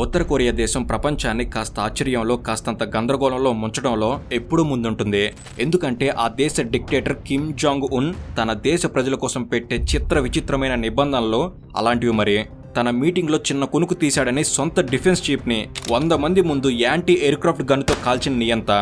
ఉత్తర Korea దేశం ప్రపంచాన్ని కాస్త ఆశ్చర్యంలో కాస్తంత గందరగోళంలో ముంచడంలో ఎప్పుడూ ముందుంటుంది. ఎందుకంటే ఆ దేశ డిక్టేటర్ కిమ్ జాంగ్ ఉన్ తన దేశ ప్రజల కోసం పెట్టే చిత్ర విచిత్రమైన నిబంధనలు అలాంటివి. మరి తన మీటింగ్లో చిన్న కునుకు తీశాడని సొంత డిఫెన్స్ చీఫ్ని 100 మంది ముందు యాంటీ ఎయిర్క్రాఫ్ట్ గన్తో కాల్చిన నియంత,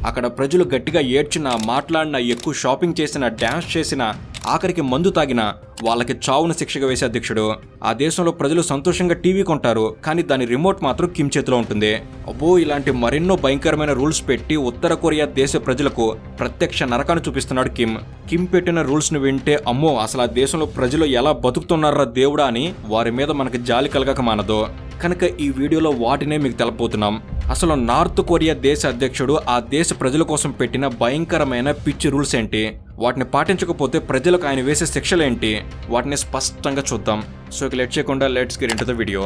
అక్కడ ప్రజలు గట్టిగా ఏడ్చినా, మాట్లాడినా, ఎక్కువ షాపింగ్ చేసినా, డ్యాన్స్ చేసినా, ఆఖరికి మందు తాగినా వాళ్ళకి చావును శిక్షగా వేసే అధ్యక్షుడు. ఆ దేశంలో ప్రజలు సంతోషంగా టీవీ కొంటారు, కానీ దాని రిమోట్ మాత్రం కిమ్ చేతిలో ఉంటుంది. అబ్బో, ఇలాంటి మరెన్నో భయంకరమైన రూల్స్ పెట్టి ఉత్తర కొరియా దేశ ప్రజలకు ప్రత్యక్ష నరకాన్ని చూపిస్తున్నాడు కిమ్. కిమ్ పెట్టిన రూల్స్ ను వింటే అమ్మో, అసలు ఆ దేశంలో ప్రజలు ఎలా బతుకుతున్నారా దేవుడా అని వారి మీద మనకి జాలి కలగక మానదు. కనుక ఈ వీడియోలో వాటినే మీకు తెలపోతున్నాం. అసలు నార్త్ కొరియా దేశ అధ్యక్షుడు ఆ దేశ ప్రజల కోసం పెట్టిన భయంకరమైన పిచ్చి రూల్స్ ఏంటి, వాటిని పాటించకపోతే ప్రజలకు ఆయన వేసే శిక్షలేంటి, వాటిని స్పష్టంగా చూద్దాం. సో ఇక లేట్ చేయకుండా let's get into the video.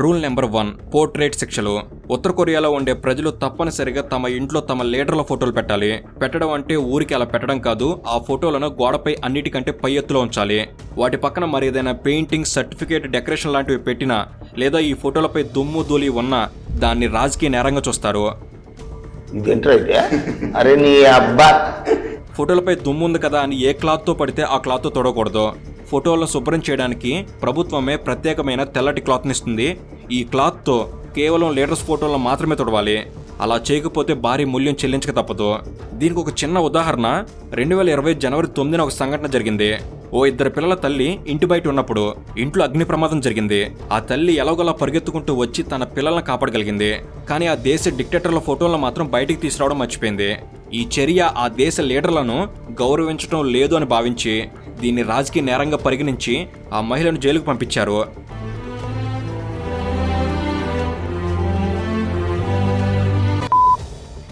Rule number 1, portrait శిక్షలు. ఉత్తర కొరియాలో ఉండే ప్రజలు తప్పనిసరిగా తమ ఇంట్లో తమ లీడర్ల ఫోటోలు పెట్టాలి. పెట్టడం అంటే ఊరికి అలా పెట్టడం కాదు, ఆ ఫోటోలను గోడపై అన్నిటికంటే పై ఎత్తులో ఉంచాలి. వాటి పక్కన మరి ఏదైనా పెయింటింగ్, సర్టిఫికేట్, డెకరేషన్ లాంటివి పెట్టినా, లేదా ఈ ఫోటోలపై దుమ్ము ధూళి ఉన్నా దాన్ని రాజకీయ నేరంగా చూస్తారు. ఫోటోలపై దుమ్ము ఉంది కదా అని ఏ క్లాత్తో పడితే ఆ క్లాత్తో తొడకూడదు. ఫోటోలను శుభ్రం చేయడానికి ప్రభుత్వమే ప్రత్యేకమైన తెల్లటి క్లాత్ని ఇస్తుంది. ఈ క్లాత్తో కేవలం లీడర్స్ ఫోటోలను మాత్రమే తొడవాలి. అలా చేయకపోతే భారీ మూల్యం చెల్లించక తప్పదు. దీనికి ఒక చిన్న ఉదాహరణ, 2020 జనవరి 9న ఒక సంఘటన జరిగింది. ఓ 2 పిల్లల తల్లి ఇంటి బయట ఉన్నప్పుడు ఇంట్లో అగ్ని ప్రమాదం జరిగింది. ఆ తల్లి ఎలాగోలా పరిగెత్తుకుంటూ వచ్చి తన పిల్లలను కాపాడగలిగింది. కానీ ఆ దేశ డిక్టేటర్ల ఫోటోలను మాత్రం బయటికి తీసుకురావడం మర్చిపోయింది. ఈ చర్య ఆ దేశ లీడర్లను గౌరవించడం లేదు అని భావించి దీన్ని రాజకీయ నేరంగా పరిగణించి ఆ మహిళను జైలుకు పంపించారు.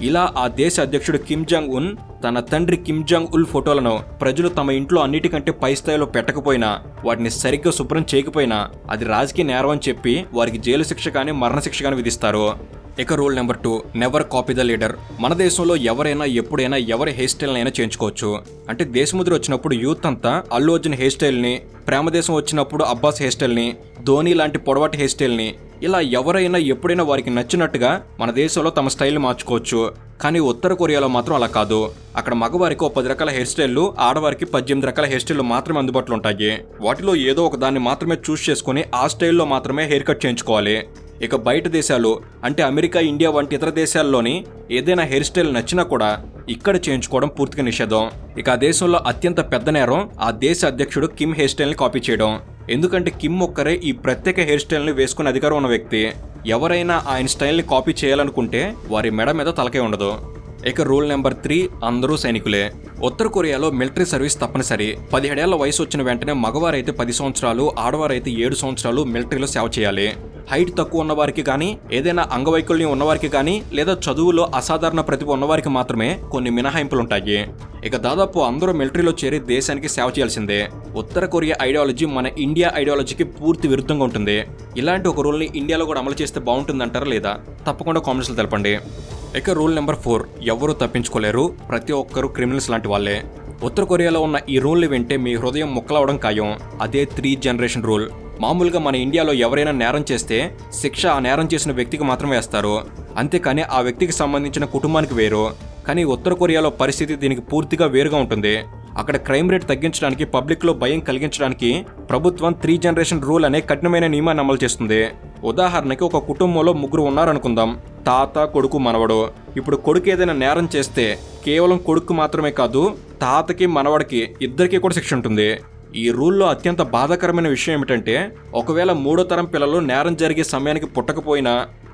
ఇలా ఆ దేశ అధ్యక్షుడు కిమ్ జాంగ్ ఉన్ తన తండ్రి కిమ్ జాంగ్ ఉల్ ఫోటోలను ప్రజలు తమ ఇంట్లో అన్నిటికంటే పై స్థాయిలో పెట్టకపోయినా, వాటిని సరిగ్గా శుభ్రం చేయకపోయినా అది రాజకీయ నేరం అని చెప్పి వారికి జైలు శిక్ష కానీ మరణశిక్ష కానీ విధిస్తారు. ఇక rule number 2, never copy the leader. మన దేశంలో ఎవరైనా ఎప్పుడైనా ఎవరి హెయిర్ స్టైల్ అయినా చేయించుకోవచ్చు. అంటే దేశముద్ర వచ్చినప్పుడు యూత్ అంతా అల్లు అర్జున్ హెయిర్ స్టైల్ని, ప్రేమదేశం వచ్చినప్పుడు అబ్బాస్ హెయిర్ స్టైల్ని, ధోని లాంటి పొడవాటి హెయిర్ స్టైల్ని, ఇలా ఎవరైనా ఎప్పుడైనా వారికి నచ్చినట్టుగా మన దేశంలో తమ స్టైల్ని మార్చుకోవచ్చు. కానీ ఉత్తర కొరియాలో మాత్రం అలా కాదు. అక్కడ మగవారికి 10 రకాల హెయిర్ స్టైళ్లు, ఆడవారికి 18 రకాల హెయిర్ స్టైళ్లు మాత్రమే అందుబాటులో ఉంటాయి. వాటిలో ఏదో ఒక దాన్ని మాత్రమే చూస్ చేసుకుని ఆ స్టైల్లో మాత్రమే హెయిర్ కట్ చేయించుకోవాలి. ఇక బయట దేశాలు అంటే అమెరికా, ఇండియా వంటి ఇతర దేశాల్లోని ఏదైనా హెయిర్ స్టైల్ నచ్చినా కూడా ఇక్కడ చేయించుకోవడం పూర్తిగా నిషేధం. ఇక ఆ దేశంలో అత్యంత పెద్ద నేరం ఆ దేశ అధ్యక్షుడు కిమ్ హెయిర్ స్టైల్ని కాపీ చేయడం. ఎందుకంటే కిమ్ ఒక్కరే ఈ ప్రత్యేక హెయిర్ స్టైల్ని వేసుకునే అధికారం ఉన్న వ్యక్తి. ఎవరైనా ఆయన స్టైల్ని కాపీ చేయాలనుకుంటే వారి మెడ మీద తలకే ఉండదు. ఇక రూల్ నెంబర్ 3, అందరూ సైనికులే. ఉత్తర కొరియాలో మిలిటరీ సర్వీస్ తప్పనిసరి. 17 ఏళ్ల వయసు వచ్చిన వెంటనే మగవారైతే 10 సంవత్సరాలు, ఆడవారైతే 7 సంవత్సరాలు మిలిటరీలో సేవ చేయాలి. హైట్ తక్కువ ఉన్నవారికి కానీ, ఏదైనా అంగవైకల్యం ఉన్నవారికి కానీ, లేదా చదువులో అసాధారణ ప్రతిభ ఉన్నవారికి మాత్రమే కొన్ని మినహాయింపులుంటాయి. ఇక దాదాపు అందరూ మిలిటరీలో చేరి దేశానికి సేవ చేయాల్సిందే. ఉత్తర కొరియా ఐడియాలజీ మన ఇండియా ఐడియాలజీకి పూర్తి విరుద్ధంగా ఉంటుంది. ఇలాంటి ఒక రూల్ని ఇండియాలో కూడా అమలు చేస్తే బాగుంటుందంటారా లేదా? తప్పకుండా కామెంట్స్లో తెలపండి. ఇక రూల్ నెంబర్ 4, ఎవరూ తప్పించుకోలేరు, ప్రతి ఒక్కరూ క్రిమినల్స్ లాంటి వాళ్ళే. ఉత్తర కొరియాలో ఉన్న ఈ రూల్ని వింటే మీ హృదయం ముక్కలవడం ఖాయం. అదే 3 జనరేషన్ రూల్. మామూలుగా మన ఇండియాలో ఎవరైనా నేరం చేస్తే శిక్ష ఆ నేరం చేసిన వ్యక్తికి మాత్రమే వేస్తారు, అంతేకాని ఆ వ్యక్తికి సంబంధించిన కుటుంబానికి వేరు. కానీ ఉత్తర కొరియాలో పరిస్థితి దీనికి పూర్తిగా వేరుగా ఉంటుంది. అక్కడ క్రైమ్ రేట్ తగ్గించడానికి, పబ్లిక్లో భయం కలిగించడానికి ప్రభుత్వం 3 జనరేషన్ రూల్ అనే కఠినమైన నియమాన్ని అమలు చేస్తుంది. ఉదాహరణకి ఒక కుటుంబంలో 3 ఉన్నారనుకుందాం, తాత, కొడుకు, మనవడు. ఇప్పుడు కొడుకు ఏదైనా నేరం చేస్తే కేవలం కొడుకు మాత్రమే కాదు, తాతకి, మనవడికి ఇద్దరికీ కూడా శిక్ష ఉంటుంది. ఈ రూల్లో అత్యంత బాధాకరమైన విషయం ఏమిటంటే, ఒకవేళ 3వ తరం పిల్లలు నేరం జరిగే సమయానికి పుట్టకపోయినా,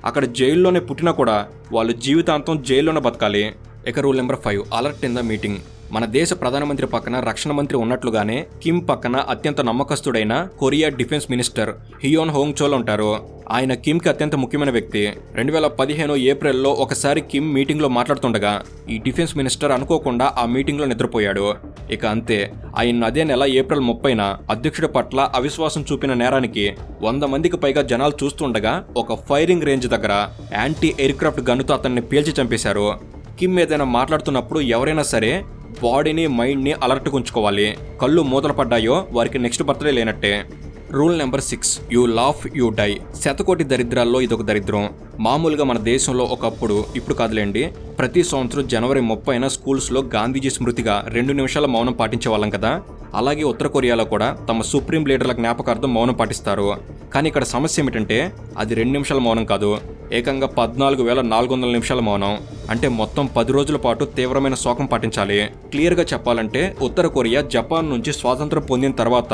అక్కడ జైల్లోనే పుట్టినా కూడా వాళ్ళు జీవితాంతం జైల్లోనే బతకాలి. ఇక rule number 5, alert in the meeting. మన దేశ ప్రధానమంత్రి పక్కన రక్షణ మంత్రి ఉన్నట్లుగానే కిమ్ పక్కన అత్యంత నమ్మకస్తుడైన కొరియా డిఫెన్స్ మినిస్టర్ హియోన్ హోంగ్ చోల్ ఉంటారు. ఆయన కిమ్కి అత్యంత ముఖ్యమైన వ్యక్తి. 2015 ఏప్రిల్లో ఒకసారి కిమ్ మీటింగ్లో మాట్లాడుతుండగా ఈ డిఫెన్స్ మినిస్టర్ అనుకోకుండా ఆ మీటింగ్లో నిద్రపోయాడు. ఇక అంతే, ఆయన అదే నెల ఏప్రిల్ 30న అధ్యక్షుడి పట్ల అవిశ్వాసం చూపిన నేరానికి 100 మందికి పైగా జనాలు చూస్తుండగా ఒక ఫైరింగ్ రేంజ్ దగ్గర యాంటీ ఎయిర్క్రాఫ్ట్ గన్నుతో అతన్ని పేల్చి చంపేశారు. కిమ్ ఏదైనా మాట్లాడుతున్నప్పుడు ఎవరైనా సరే బాడీని మైండ్ని అలర్ట్గా ఉంచుకోవాలి. కళ్ళు మూతలు పడ్డాయో వారికి నెక్స్ట్ బర్త్డే లేనట్టే. Rule number 6, you laugh you die. శతకోటి దరిద్రాల్లో ఇదొక దరిద్రం. మామూలుగా మన దేశంలో ఒకప్పుడు, ఇప్పుడు కాదులేండి, ప్రతి సంవత్సరం జనవరి 30న స్కూల్స్లో గాంధీజీ స్మృతిగా 2 నిమిషాల మౌనం పాటించే వాళ్ళం కదా. అలాగే ఉత్తర కొరియాలో కూడా తమ సుప్రీం లీడర్ల జ్ఞాపకార్థం మౌనం పాటిస్తారు. కానీ ఇక్కడ సమస్య ఏమిటంటే అది 2 నిమిషాల మౌనం కాదు, ఏకంగా 14,400 నిమిషాల మౌనం. అంటే మొత్తం 10 రోజుల పాటు తీవ్రమైన శోకం పాటించాలి. క్లియర్గా చెప్పాలంటే ఉత్తర కొరియా జపాన్ నుంచి స్వాతంత్రం పొందిన తర్వాత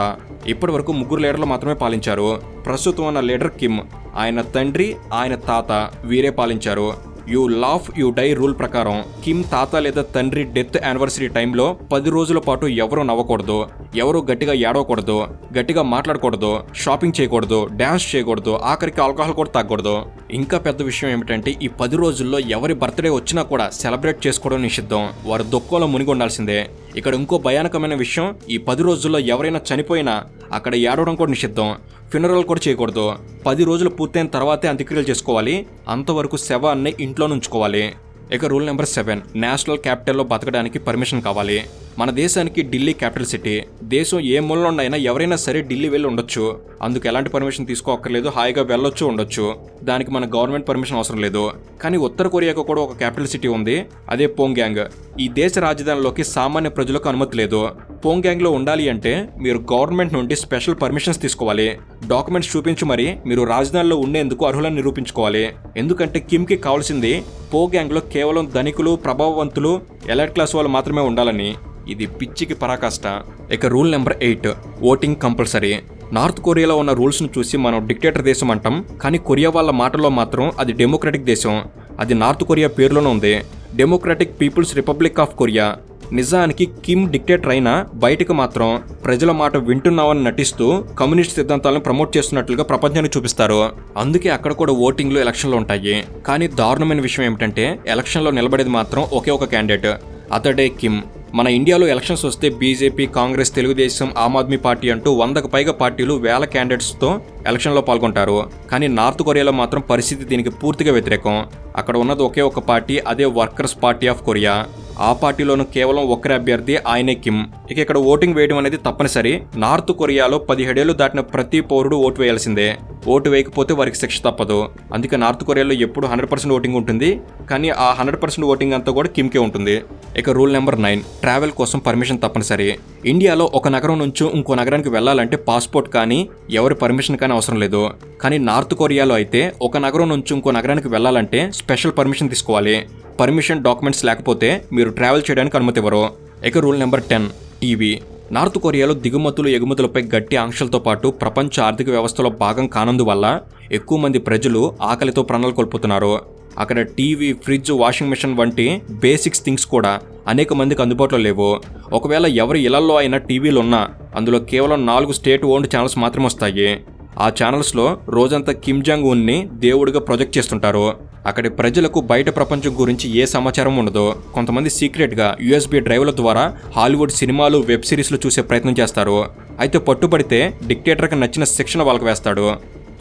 ఇప్పటి వరకు 3 లీడర్లు మాత్రమే పాలించారు. ప్రస్తుతం ఉన్న లీడర్ కిమ్, ఆయన తండ్రి, ఆయన తాత వీరే పాలించారు. You laugh you die rule ప్రకారం కిమ్ తాత లేదా తండ్రి డెత్ యానివర్సరీ టైంలో 10 రోజుల పాటు ఎవరూ నవ్వకూడదు, ఎవరూ గట్టిగా ఏడవకూడదు, గట్టిగా మాట్లాడకూడదు, షాపింగ్ చేయకూడదు, డ్యాన్స్ చేయకూడదు, ఆఖరికి ఆల్కహాల్ కూడా తాగకూడదు. ఇంకా పెద్ద విషయం ఏమిటంటే ఈ 10 రోజుల్లో ఎవరి బర్త్డే వచ్చినా కూడా సెలబ్రేట్ చేసుకోవడం నిషిద్ధం. వారు దుఃఖంలో మునిగి ఉండాల్సిందే. ఇక్కడ ఇంకో భయానకమైన విషయం, ఈ 10 రోజుల్లో ఎవరైనా చనిపోయినా అక్కడ ఏడవడం కూడా నిషిద్ధం. ఫ్యూనరల్ కూడా చేయకూడదు. 10 రోజులు పూర్తయిన తర్వాతే అంత్యక్రియలు చేసుకోవాలి. అంతవరకు శవాన్ని ఇంట్లో ఉంచుకోవాలి. ఇక రూల్ నెంబర్ 7, నేషనల్ క్యాపిటల్లో బతకడానికి పర్మిషన్ కావాలి. మన దేశానికి ఢిల్లీ క్యాపిటల్ సిటీ. దేశం ఏ మూలలో ఉన్నైనా ఎవరైనా సరే ఢిల్లీ వెళ్ళి ఉండొచ్చు. అందుకు ఎలాంటి పర్మిషన్ తీసుకోక్కర్లేదు, హాయిగా వెళ్ళొచ్చు, ఉండొచ్చు. దానికి మన గవర్నమెంట్ పర్మిషన్ అవసరం లేదు. కానీ ఉత్తర కొరియాకు కూడా ఒక క్యాపిటల్ సిటీ ఉంది, అదే పోంగ్యాంగ్. ఈ దేశ రాజధానిలోకి సామాన్య ప్రజలకు అనుమతి లేదు. పోంగ్యాంగ్లో ఉండాలి అంటే మీరు గవర్నమెంట్ నుండి స్పెషల్ పర్మిషన్స్ తీసుకోవాలి. డాక్యుమెంట్స్ చూపించి మరి మీరు రాజధానిలో ఉండేందుకు అర్హులను నిరూపించుకోవాలి. ఎందుకంటే కిమ్కి కావాల్సింది పోంగ్యాంగ్లో కేవలం ధనికులు, ప్రభావవంతులు, ఎలైట్ క్లాస్ వాళ్ళు మాత్రమే ఉండాలని. ఇది పిచ్చికి పరాకాష్ట. ఇక rule number 8, voting compulsory. North కొరియాలో ఉన్న రూల్స్ను చూసి మనం డిక్టేటర్ దేశం అంటాం, కానీ కొరియా వాళ్ళ మాటల్లో మాత్రం అది డెమోక్రటిక్ దేశం. అది నార్త్ కొరియా పేరులోనే ఉంది, Democratic People's Republic of Korea. నిజానికి కిమ్ డిక్టేటర్ అయినా బయటకు మాత్రం ప్రజల మాట వింటున్నామని నటిస్తూ కమ్యూనిస్ట్ సిద్ధాంతాలను ప్రమోట్ చేస్తున్నట్లుగా ప్రపంచానికి చూపిస్తారు. అందుకే అక్కడ కూడా ఓటింగ్లు, ఎలక్షన్లు ఉంటాయి. కానీ దారుణమైన విషయం ఏమిటంటే ఎలక్షన్లో నిలబడేది మాత్రం ఒకే ఒక క్యాండిడేట్, అతడే కిమ్. మన ఇండియాలో ఎలక్షన్స్ వస్తే బీజేపీ, కాంగ్రెస్, తెలుగుదేశం, ఆమ్ ఆద్మీ పార్టీ అంటూ 100కు పైగా పార్టీలు వేల క్యాండిడేట్స్తో ఎలక్షన్లో పాల్గొంటారు. కానీ నార్త్ కొరియాలో మాత్రం పరిస్థితి దీనికి పూర్తిగా వ్యతిరేకం. అక్కడ ఉన్నది ఒకే ఒక పార్టీ, అదే వర్కర్స్ పార్టీ ఆఫ్ కొరియా. ఆ పార్టీలోనూ కేవలం ఒక్కరే అభ్యర్థి, ఆయనే కిమ్. ఇక ఇక్కడ ఓటింగ్ వేయడం అనేది తప్పనిసరి. నార్త్ కొరియాలో 17 ఏళ్లు దాటిన ప్రతి పౌరుడు ఓటు వేయాల్సిందే. ఓటు వేయకపోతే వారికి శిక్ష తప్పదు. అందుకే నార్త్ కొరియాలో ఎప్పుడు 100% ఓటింగ్ ఉంటుంది. కానీ ఆ 100% ఓటింగ్ అంతా కూడా కిమ్కే ఉంటుంది. ఇక రూల్ నెంబర్ 9, ట్రావెల్ కోసం పర్మిషన్ తప్పనిసరి. ఇండియాలో ఒక నగరం నుంచి ఇంకో నగరానికి వెళ్లాలంటే పాస్పోర్ట్ కానీ ఎవరి పర్మిషన్ కానీ అవసరం లేదు. కానీ నార్త్ కొరియాలో అయితే ఒక నగరం నుంచి ఇంకో నగరానికి వెళ్లాలంటే స్పెషల్ పర్మిషన్ తీసుకోవాలి. పర్మిషన్ డాక్యుమెంట్స్ లేకపోతే మీరు ట్రావెల్ చేయడానికి అనుమతి ఇవ్వరు. ఇక రూల్ నెంబర్ 10, టీవీ. నార్త్ కొరియాలో దిగుమతులు, ఎగుమతులపై గట్టి ఆంక్షలతో పాటు ప్రపంచ ఆర్థిక వ్యవస్థలో భాగం కానందువల్ల ఎక్కువ మంది ప్రజలు ఆకలితో ప్రాణాలు కోల్పోతున్నారు. అక్కడ టీవీ, ఫ్రిడ్జ్, వాషింగ్ మిషన్ వంటి బేసిక్స్ థింగ్స్ కూడా అనేక మందికి అందుబాటులో లేవు. ఒకవేళ ఎవరి ఇళ్లలో అయినా టీవీలు ఉన్నా అందులో కేవలం 4 స్టేట్ ఓన్డ్ ఛానల్స్ మాత్రమే వస్తాయి. ఆ ఛానల్స్లో రోజంతా కిమ్ జాంగ్ ఉన్ని దేవుడిగా ప్రొజెక్ట్ చేస్తుంటారు. అక్కడి ప్రజలకు బయట ప్రపంచం గురించి ఏ సమాచారం ఉండదు. కొంతమంది సీక్రెట్గా USB డ్రైవ్ల ద్వారా హాలీవుడ్ సినిమాలు, వెబ్ సిరీస్లు చూసే ప్రయత్నం చేస్తారు. అయితే పట్టుబడితే డిక్టేటర్కి నచ్చిన శిక్షణ వాళ్ళకి వేస్తాడు.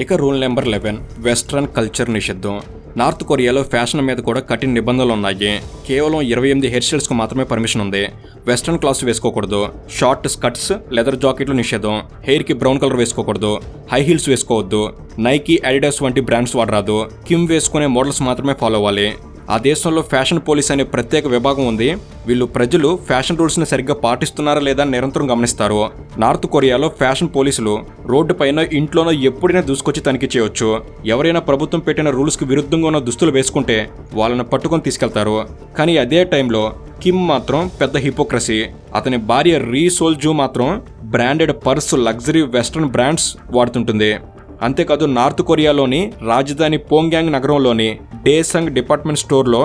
ఇక రూల్ నెంబర్ 11, వెస్ట్రన్ కల్చర్ నిషిద్ధం. నార్త్ కొరియాలో ఫ్యాషన్ మీద కూడా కఠిన నిబంధనలు ఉన్నాయి. కేవలం 28 హెయిర్ స్టైల్స్కు మాత్రమే పర్మిషన్ ఉంది. వెస్ట్రన్ క్లాస్ వేసుకోకూడదు, షార్ట్ స్కర్ట్స్, లెదర్ జాకెట్లు నిషేధం, హెయిర్కి బ్రౌన్ కలర్ వేసుకోకూడదు, హై హీల్స్ వేసుకోవద్దు, నైకీ, అడిడాస్ వంటి బ్రాండ్స్ వాడరాదు. కిమ్ వేసుకునే మోడల్స్ మాత్రమే ఫాలో అవ్వాలి. ఆ దేశంలో ఫ్యాషన్ పోలీస్ అనే ప్రత్యేక విభాగం ఉంది. వీళ్ళు ప్రజలు ఫ్యాషన్ రూల్స్ని సరిగ్గా పాటిస్తున్నారా లేదా నిరంతరం గమనిస్తారు. నార్త్ కొరియాలో ఫ్యాషన్ పోలీసులు రోడ్డు పైన, ఇంట్లోనో ఎప్పుడైనా దూసుకొచ్చి తనిఖీ చేయొచ్చు. ఎవరైనా ప్రభుత్వం పెట్టిన రూల్స్కి విరుద్ధంగా ఉన్న దుస్తులు వేసుకుంటే వాళ్ళని పట్టుకొని తీసుకెళ్తారు. కానీ అదే టైంలో కిమ్ మాత్రం పెద్ద హిపోక్రసీ. అతని భార్య రీ సోల్ జూ మాత్రం branded purse, luxury western brands వాడుతుంటుంది. అంతేకాదు నార్త్ కొరియాలోని రాజధాని పోంగ్యాంగ్ నగరంలోని డేసంగ్ డిపార్ట్మెంట్ స్టోర్లో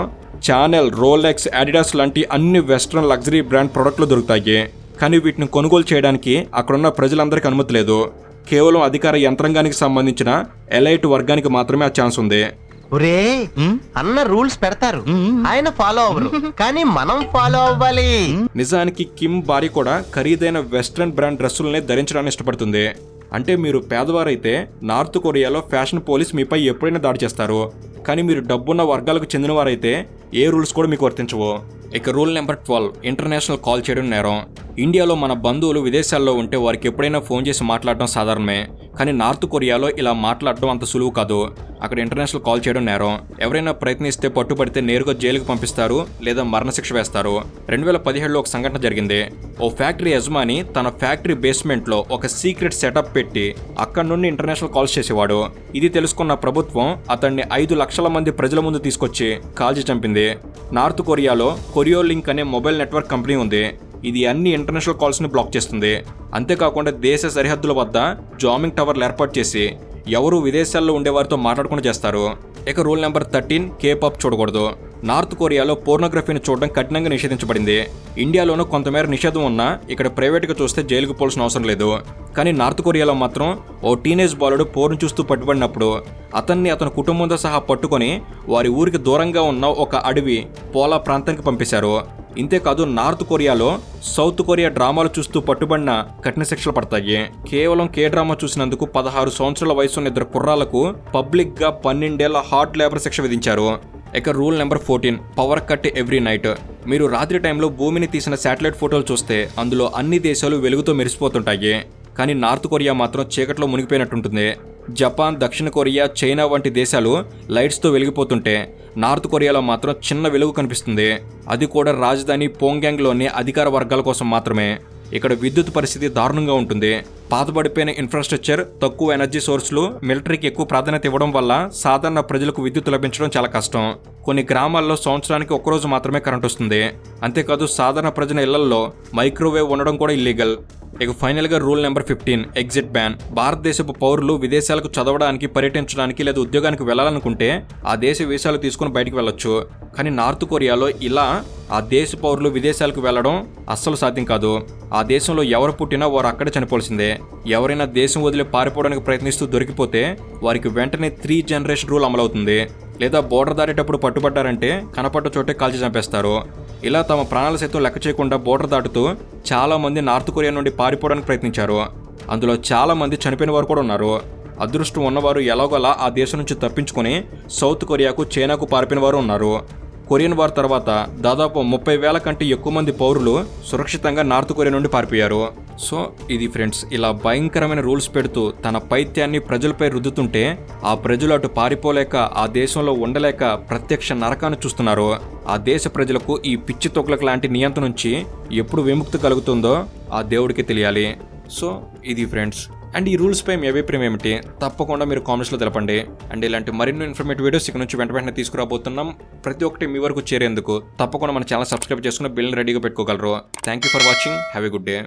చానెల్, రోలెక్స్, అడిడాస్ లాంటి అన్ని వెస్ట్రన్ లగ్జరీ బ్రాండ్ ప్రొడక్ట్లు దొరుకుతాయి. కానీ వీటిని కొనుగోలు చేయడానికి అక్కడున్న ప్రజలందరికీ అనుమతి లేదు. కేవలం అధికార యంత్రాంగానికి సంబంధించిన ఎలైట్ వర్గానికి మాత్రమే ఆ ఛాన్స్ ఉంది. ఒరే అన్న రూల్స్ పెడతారు, ఆయన ఫాలో అవ్వరు, కానీ మనం ఫాలో అవ్వాలి. నిజానికి కిమ్ భార్య కూడా ఖరీదైన వెస్ట్రన్ బ్రాండ్ డ్రెస్సులనే ధరించడానికి ఇష్టపడుతుంది. అంటే మీరు పేదవారైతే నార్త్ కొరియాలో ఫ్యాషన్ పోలీస్ మీపై ఎప్పుడైనా దాడి చేస్తారు. కానీ మీరు డబ్బున్న వర్గాలకు చెందిన వారైతే ఏ రూల్స్ కూడా మీకు వర్తించవు. ఇక రూల్ నెంబర్ 12, ఇంటర్నేషనల్ కాల్ చేయడం నేరం. ఇండియాలో మన బంధువులు విదేశాల్లో ఉంటే వారికి ఎప్పుడైనా ఫోన్ చేసి మాట్లాడడం సాధారణమే. కానీ నార్త్ కొరియాలో ఇలా మాట్లాడడం అంత సులువు కాదు. అక్కడ ఇంటర్నేషనల్ కాల్ చేయడం నేరం. ఎవరైనా ప్రయత్నిస్తే పట్టుబడితే నేరుగా జైలుకు పంపిస్తారు లేదా మరణశిక్ష వేస్తారు. 2017లో ఒక సంఘటన జరిగింది. ఓ ఫ్యాక్టరీ యజమాని తన ఫ్యాక్టరీ బేస్మెంట్లో ఒక సీక్రెట్ సెటప్ పెట్టి అక్కడి నుండి ఇంటర్నేషనల్ కాల్స్ చేసేవాడు. ఇది తెలుసుకున్న ప్రభుత్వం అతన్ని 5 లక్షల మంది ప్రజల ముందు తీసుకొచ్చి కాల్చి చంపింది. నార్త్ కొరియాలో కొరియోలింక్ అనే మొబైల్ నెట్వర్క్ కంపెనీ ఉంది. ఇది అన్ని ఇంటర్నేషనల్ కాల్స్ ని బ్లాక్ చేస్తుంది. అంతేకాకుండా దేశ సరిహద్దుల వద్ద జామింగ్ టవర్లు ఏర్పాటు చేసి ఎవరు విదేశాల్లో ఉండేవారితో మాట్లాడకుండా చేస్తారు. ఇక రూల్ నెంబర్ 13, కేపాప్ చూడకూడదు. నార్త్ కొరియాలో పోర్నోగ్రఫీని చూడడం కఠినంగా నిషేధించబడింది. ఇండియాలోనూ కొంతమేర నిషేధం ఉన్నా ఇక్కడ ప్రైవేట్గా చూస్తే జైలుకు పోవాల్సిన అవసరం లేదు. కానీ నార్త్ కొరియాలో మాత్రం ఓ టీనేజ్ బాలుడు పోర్ను చూస్తూ పట్టుబడినప్పుడు అతన్ని అతని కుటుంబంతో సహా పట్టుకొని వారి ఊరికి దూరంగా ఉన్న ఒక అడవి పోలా ప్రాంతానికి పంపేశారు. ఇంతేకాదు నార్త్ కొరియాలో సౌత్ కొరియా డ్రామాలు చూస్తూ పట్టుబడిన కఠిన శిక్షలు పడతాయి. కేవలం కే డ్రామా చూసినందుకు 16 సంవత్సరాల వయసున్న 2 కుర్రాలకు పబ్లిక్ గా 12 ఏళ్ల హార్డ్ లేబర్ శిక్ష విధించారు. ఇక rule number 14, power cut every night. మీరు రాత్రి టైంలో భూమిని తీసిన శాటిలైట్ ఫోటోలు చూస్తే అందులో అన్ని దేశాలు వెలుగుతో మెరిసిపోతుంటాయి. కానీ నార్త్ కొరియా మాత్రం చీకట్లో మునిగిపోయినట్టుంటుంది. జపాన్, దక్షిణ కొరియా, చైనా వంటి దేశాలు లైట్స్తో వెలిగిపోతుంటే నార్త్ కొరియాలో మాత్రం చిన్న వెలుగు కనిపిస్తుంది. అది కూడా రాజధాని పోంగ్యాంగ్లోని అధికార వర్గాల కోసం మాత్రమే. ఇక్కడ విద్యుత్ పరిస్థితి దారుణంగా ఉంటుంది. పాతబడిపోయిన ఇన్ఫ్రాస్ట్రక్చర్, తక్కువ ఎనర్జీ సోర్సులు, మిలిటరీకి ఎక్కువ ప్రాధాన్యత ఇవ్వడం వల్ల సాధారణ ప్రజలకు విద్యుత్ లభించడం చాలా కష్టం. కొన్ని గ్రామాల్లో సంవత్సరానికి ఒక్కరోజు మాత్రమే కరెంట్ వస్తుంది. అంతేకాదు సాధారణ ప్రజల ఇళ్లలో మైక్రోవేవ్ ఉండడం కూడా ఇల్లీగల్. ఇక ఫైనల్గా రూల్ నెంబర్ 15, ఎగ్జిట్ బ్యాన్. భారతదేశపు పౌరులు విదేశాలకు చదవడానికి, పర్యటించడానికి లేదా ఉద్యోగానికి వెళ్లాలనుకుంటే ఆ దేశ వీసాలు తీసుకుని బయటకు వెళ్ళొచ్చు. కానీ నార్త్ కొరియాలో ఇలా ఆ దేశ పౌరులు విదేశాలకు వెళ్లడం అస్సలు సాధ్యం కాదు. ఆ దేశంలో ఎవరు పుట్టినా వారు అక్కడే చనిపోవాల్సిందే. ఎవరైనా దేశం వదిలి పారిపోవడానికి ప్రయత్నిస్తూ దొరికిపోతే వారికి వెంటనే 3 జనరేషన్ రూల్ అమలవుతుంది. లేదా బోర్డర్ దాటేటప్పుడు పట్టుబడ్డారంటే కనపడ్డ చోటే కాల్చి చంపేస్తారు. ఇలా తమ ప్రాణాలు సైతం లెక్క చేయకుండా బోర్డర్ దాటుతూ చాలా మంది నార్త్ కొరియా నుండి పారిపోవడానికి ప్రయత్నించారు. అందులో చాలా మంది చనిపోయిన వారు కూడా ఉన్నారు. అదృష్టం ఉన్నవారు ఎలాగోలా ఆ దేశం నుంచి తప్పించుకొని సౌత్ కొరియాకు, చైనాకు పారిపోయిన వారు ఉన్నారు. కొరియన్ వార్ తర్వాత దాదాపు 30,000 కంటే ఎక్కువ మంది పౌరులు సురక్షితంగా నార్త్ కొరియా నుండి పారిపోయారు. సో ఇది ఫ్రెండ్స్, ఇలా భయంకరమైన రూల్స్ పెడుతూ తన పైత్యాన్ని ప్రజలపై రుద్దుతుంటే ఆ ప్రజలు అటు పారిపోలేక, ఆ దేశంలో ఉండలేక ప్రత్యక్ష నరకాన్ని చూస్తున్నారు. ఆ దేశ ప్రజలకు ఈ పిచ్చి తొక్కులకు లాంటి నియంత్రణ నుంచి ఎప్పుడు విముక్తి కలుగుతుందో ఆ దేవుడికి తెలియాలి. సో ఇది ఫ్రెండ్స్. అండ్ ఈ రూల్స్ పై మీ అభిప్రాయం ఏమిటి? తప్పకుండా మీరు కామెంట్స్లో తెలపండి. అండ్ ఇలాంటి మరిన్ని ఇన్ఫర్మేటివ్ వీడియోస్ ఇక్కడ నుంచి వెంటనే తీసుకురాబోతున్నాం. ప్రతి ఒక్కటి మీ వరకు చేరేందుకు తప్పకుండా మన ఛానల్ సబ్స్క్రైబ్ చేసుకుని బిల్ని రెడీగా పెట్టుకోగలరు. Thank you for watching. Have a good day.